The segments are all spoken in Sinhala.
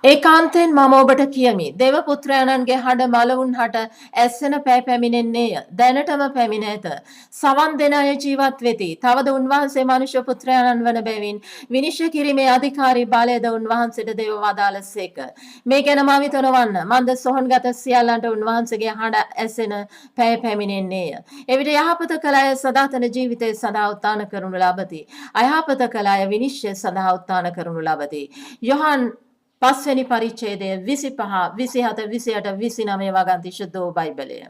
ඒකාන්තයෙන් මම ඔබට කියමි. දේවපුත්‍රයාණන්ගේ හඬ මළවුන් හට ඇස්සෙන පැය පැමිණෙන්නේය. දැනටම පැමිණ ඇත. සවන් දෙන අය ජීවත් වෙති. තවද උන්වහන්සේ මනුෂ්‍ය පුත්‍රයාණන් වන බැවින් විනිශ්චය කිරීමේ අධිකාරී බලයද උන්වහන්සේට දෙව වදාළසේක. මේ ගැන මවිත නොවන්න. මන්ද සොහොන්ගත සියල්ලන්ට උන්වහන්සේගේ හඬ ඇසෙන පැය පැමිණෙන්නේය. එවිට යහපත කළ අය සදාතන ජීවිතය සඳහා උත්ථාන කරනු ලබති. අයහපත කළ අය විනිශ්චය සඳහා උත්ථාන කරනු ලබති. යොහන් පස්වෙනි පරිච්ඡේදය 25 27 28 29 වගන්ති ශුද්ධ වූ බයිබලය.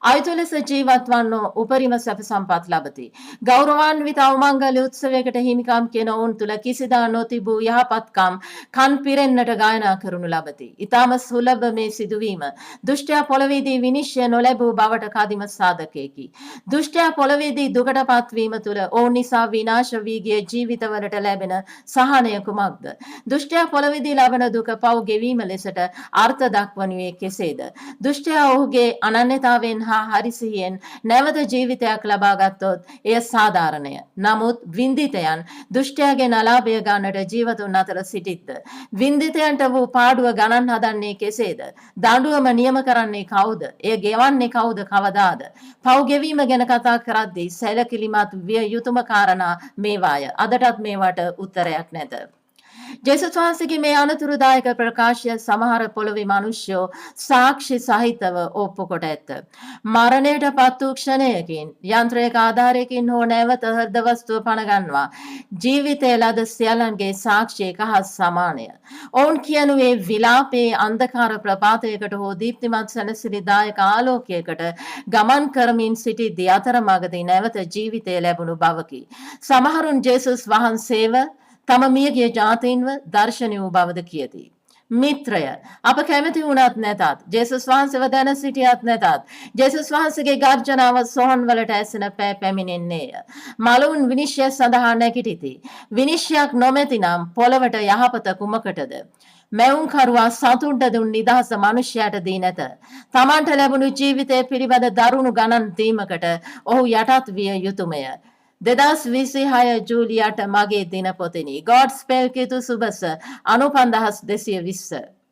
අයුතු ලෙස ජීවත් වන්නෝ උපරිම සැප සම්පත් ලබති. ගෞරවාන්විත අවමංගල්‍ය උත්සවයකට හිමිකම් කියන ඔවුන් තුළ කිසිදා නොතිබූ යහපත්කම් කන් පිරෙන්නට ගායනා කරනු ලබති. ඊටම සුලභ මේ සිදුවීම දුෂ්ටයා පොළවේදී විනිශ්චය නොලැබූ බවට කදිම සාධකයකි. දුෂ්ටයා පොළවේදී දුකටපත් වීම තුළ ඔවුන් නිසා විනාශ වී ගිය ජීවිතවලට ලැබෙන සහනය කුමක්ද? දුෂ්ටයා පොළවේදී ලබන දුක පව් ගෙවීම ලෙසට අර්ථ දක්වනුයේ කෙසේද? දුෂ්ටයා ඔහුගේ අනන්‍යතාවෙන් හරිසියෙන් නැවත ජීවිතයක් ලබා ගත්තොත් එය සාධාරණය. නමුත් වින්දිතයන් දුෂ්ටයාගේ අලාභය ගන්නට ජීවතුන් අතර සිටිද්ද? වින්දිතයන්ට වූ පාඩුව ගණන් හදන්නේ කෙසේද? දඬුවම නියම කරන්නේ කවුද? එය ගෙවන්නේ කවුද කවදාද? පව් ගෙවීම ගැන කතා කරද්දී සැලකිලිමත් විය යුතුම කාරණා මේවාය. අදටත් මේවට උත්තරයක් නැත. ජේසුස් වහන්සේගේ මේ අනතුරුදායක ප්‍රකාශය සමහර පොළොවේ මිනිස්යෝ සාක්ෂි සහිතව ඔප්පු කොට ඇත. මරණයට පත් වූ ක්ෂණයකින් යන්ත්‍රයක ආධාරයකින් හෝ නැවත හෘද වස්තුව පනගන්වා ජීවිතයේ ලද සියල්ලන්ගේ සාක්ෂි එක හා සමානය. ඔවුන් කියනුවේ විලාපයේ අන්ධකාර ප්‍රපාතයකට හෝ දීප්තිමත් සැනසිලිදායක ආලෝකයකට ගමන් කරමින් සිටිද්දී අතරමඟදී නැවත ජීවිතය ලැබුණු බවකි. සමහරුන් ජේසුස් වහන්සේව තම මියගිය ජාතීන්ව දර්ශනය වූ බවද කියති. මිත්‍රය අප කැමති වුණත් නැතත් ජේසුස් වහන්සේව දැන සිටියත් නැතත් ජේසුස් වහන්සේගේ ගර්ජනාව සොහන් වලට ඇසෙන පෑ පැමිණෙන්නේය. මලවුන් විනිශ්චය සඳහා නැගිටිති. විනිශ්චයක් නොමැතිනම් පොළවට යහපත කුමකටද? මැවුම්කරුවා සතුන්ට දුන් නිදහස මනුෂ්‍යයාට දී නැත. තමන්ට ලැබුණු ජීවිතය පිළිබඳ දරුණු ගණන් දීමකට ඔහු යටත් විය යුතුමය. 2026 ජූලියට මගේ දිනපොතෙනි. ගොඩ්ස්පෙල් කිතු සුබස 95220